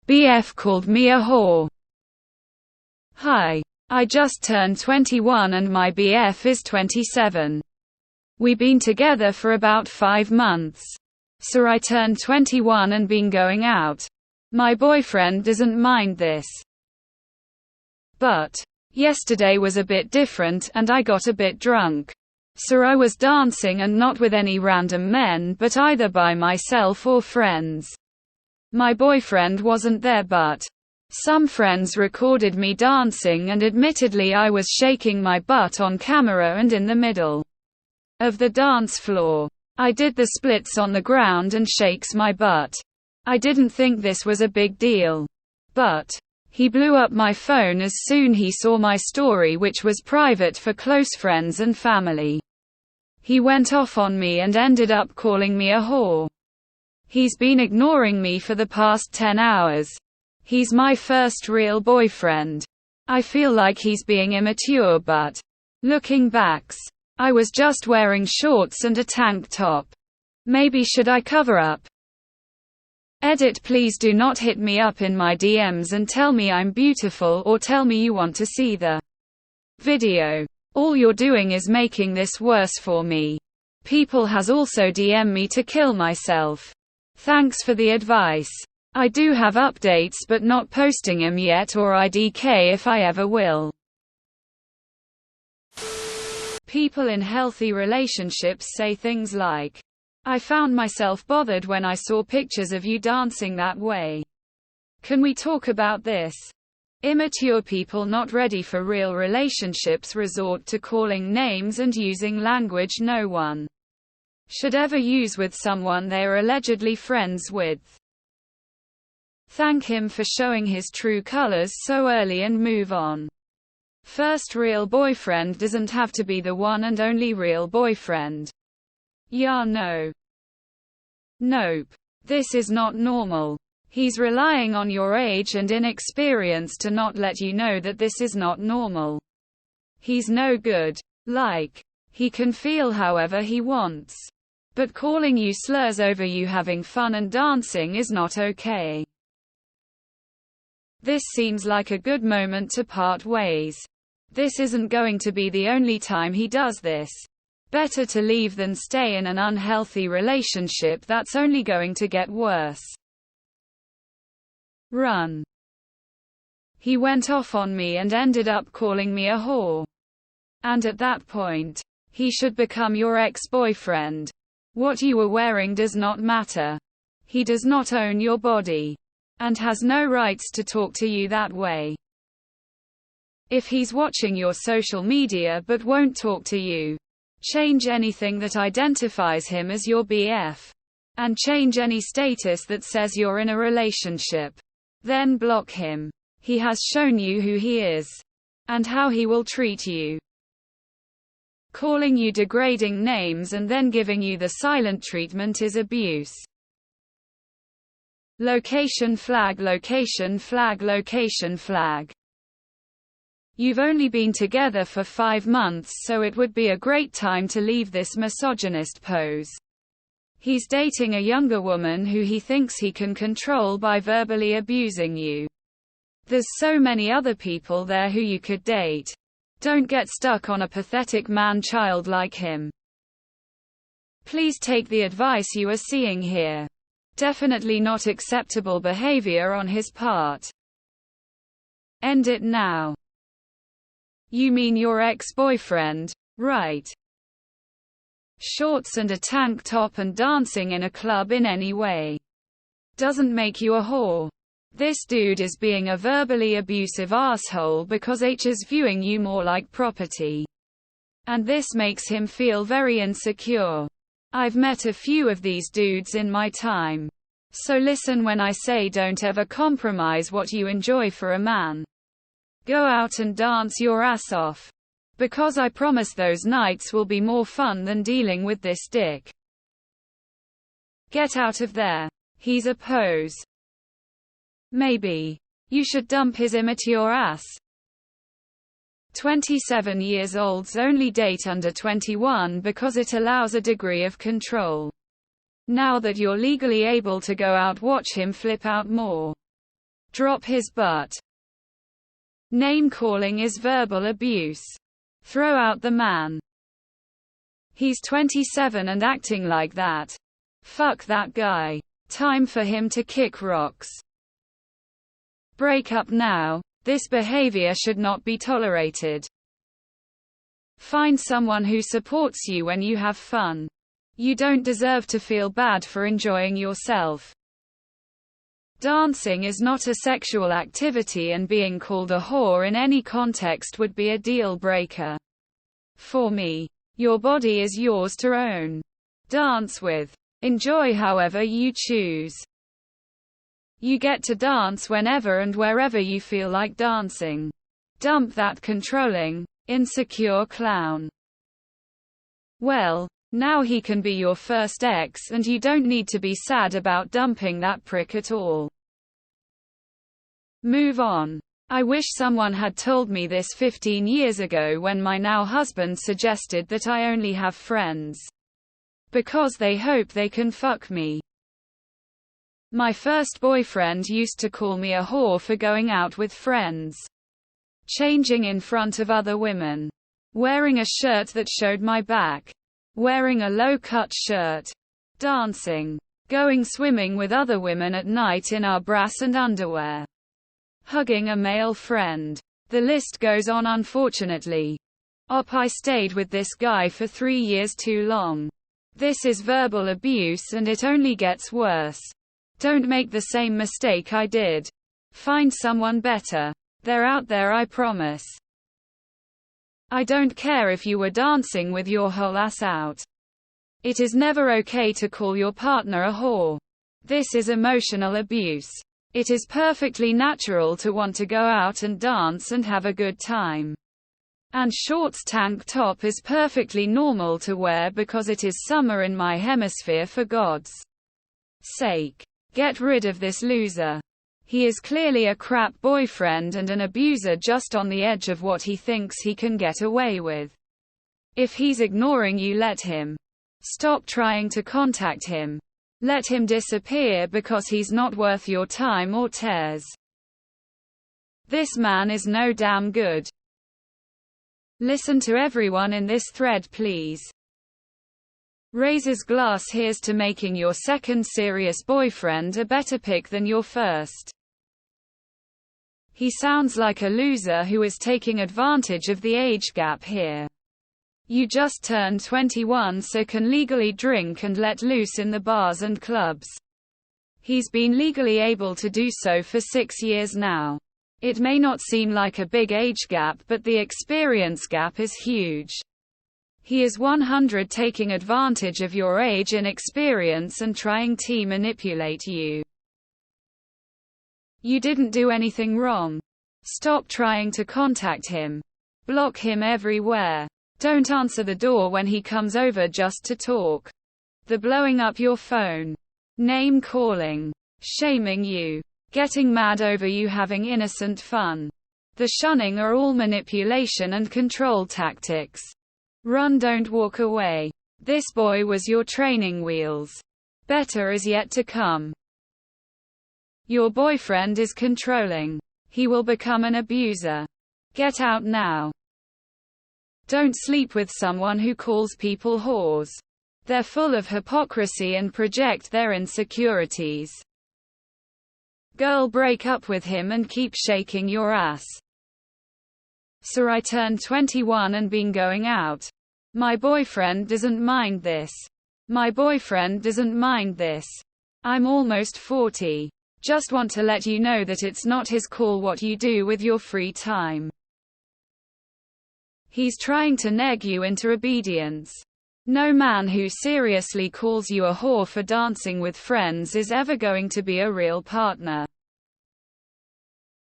BF called me a whore. Hi. I just turned 21 and my BF is 27. We been together for about 5 months. So I turned 21 and been going out. My boyfriend doesn't mind this. But yesterday was a bit different and I got a bit drunk. So I was dancing and not with any random men but either by myself or friends. My boyfriend wasn't there but some friends recorded me dancing and admittedly I was shaking my butt on camera and in the middle of the dance floor. I did the splits on the ground and shakes my butt. I didn't think this was a big deal. But he blew up my phone as soon he saw my story, which was private for close friends and family. He went off on me and ended up calling me a whore. He's been ignoring me for the past 10 hours. He's my first real boyfriend. I feel like he's being immature but looking back, I was just wearing shorts and a tank top. Maybe should I cover up? Edit. Please do not hit me up in my DMs and tell me I'm beautiful or tell me you want to see the video. All you're doing is making this worse for me. People has also DM'd me to kill myself. Thanks for the advice. I do have updates but not posting them yet or IDK if I ever will. People in healthy relationships say things like, I found myself bothered when I saw pictures of you dancing that way. Can we talk about this? Immature people not ready for real relationships resort to calling names and using language no one should ever use with someone they are allegedly friends with. Thank him for showing his true colors so early and move on. First real boyfriend doesn't have to be the one and only real boyfriend. Yeah, no. Nope. This is not normal. He's relying on your age and inexperience to not let you know that this is not normal. He's no good. Like, he can feel however he wants. But calling you slurs over you having fun and dancing is not okay. This seems like a good moment to part ways. This isn't going to be the only time he does this. Better to leave than stay in an unhealthy relationship that's only going to get worse. Run. He went off on me and ended up calling me a whore. And at that point, he should become your ex-boyfriend. What you were wearing does not matter. He does not own your body. And has no rights to talk to you that way. If he's watching your social media but won't talk to you, change anything that identifies him as your BF. And change any status that says you're in a relationship. Then block him. He has shown you who he is. And how he will treat you. Calling you degrading names and then giving you the silent treatment is abuse. Location flag, location flag, location flag. You've only been together for 5 months, so it would be a great time to leave this misogynist pose. He's dating a younger woman who he thinks he can control by verbally abusing you. There's so many other people there who you could date. Don't get stuck on a pathetic man-child like him. Please take the advice you are seeing here. Definitely not acceptable behavior on his part. End it now. You mean your ex-boyfriend, right? Shorts and a tank top and dancing in a club in any way doesn't make you a whore. This dude is being a verbally abusive asshole because H is viewing you more like property. And this makes him feel very insecure. I've met a few of these dudes in my time. So listen when I say don't ever compromise what you enjoy for a man. Go out and dance your ass off. Because I promise those nights will be more fun than dealing with this dick. Get out of there. He's a pose. Maybe you should dump his immature ass. 27 years olds only date under 21 because it allows a degree of control. Now that you're legally able to go out, watch him flip out more. Drop his butt. Name-calling is verbal abuse. Throw out the man. He's 27 and acting like that. Fuck that guy. Time for him to kick rocks. Break up now. This behavior should not be tolerated. Find someone who supports you when you have fun. You don't deserve to feel bad for enjoying yourself. Dancing is not a sexual activity, and being called a whore in any context would be a deal breaker. For me, your body is yours to own. Dance with. Enjoy however you choose. You get to dance whenever and wherever you feel like dancing. Dump that controlling, insecure clown. Well, now he can be your first ex, and you don't need to be sad about dumping that prick at all. Move on. I wish someone had told me this 15 years ago when my now husband suggested that I only have friends because they hope they can fuck me. My first boyfriend used to call me a whore for going out with friends, changing in front of other women, wearing a shirt that showed my back, wearing a low-cut shirt, dancing, going swimming with other women at night in our bras and underwear, hugging a male friend. The list goes on. Unfortunately, I stayed with this guy for 3 years too long. This is verbal abuse, and it only gets worse. Don't make the same mistake I did. Find someone better. They're out there, I promise. I don't care if you were dancing with your whole ass out. It is never okay to call your partner a whore. This is emotional abuse. It is perfectly natural to want to go out and dance and have a good time. And shorts tank top is perfectly normal to wear because it is summer in my hemisphere, for God's sake. Get rid of this loser. He is clearly a crap boyfriend and an abuser, just on the edge of what he thinks he can get away with. If he's ignoring you, let him. Stop trying to contact him. Let him disappear because he's not worth your time or tears. This man is no damn good. Listen to everyone in this thread, please. Raises glass. Here's to making your second serious boyfriend a better pick than your first. He sounds like a loser who is taking advantage of the age gap here. You just turned 21, so can legally drink and let loose in the bars and clubs. He's been legally able to do so for 6 years now. It may not seem like a big age gap, but the experience gap is huge. He is 100 taking advantage of your age and experience and trying to manipulate you. You didn't do anything wrong. Stop trying to contact him. Block him everywhere. Don't answer the door when he comes over just to talk. The blowing up your phone. Name calling. Shaming you. Getting mad over you having innocent fun. The shunning are all manipulation and control tactics. Run, don't walk away. This boy was your training wheels. Better is yet to come. Your boyfriend is controlling. He will become an abuser. Get out now. Don't sleep with someone who calls people whores. They're full of hypocrisy and project their insecurities. Girl, break up with him and keep shaking your ass. Sir, I turned 21 and been going out. My boyfriend doesn't mind this. My boyfriend doesn't mind this. I'm almost 40. Just want to let you know that it's not his call what you do with your free time. He's trying to neg you into obedience. No man who seriously calls you a whore for dancing with friends is ever going to be a real partner.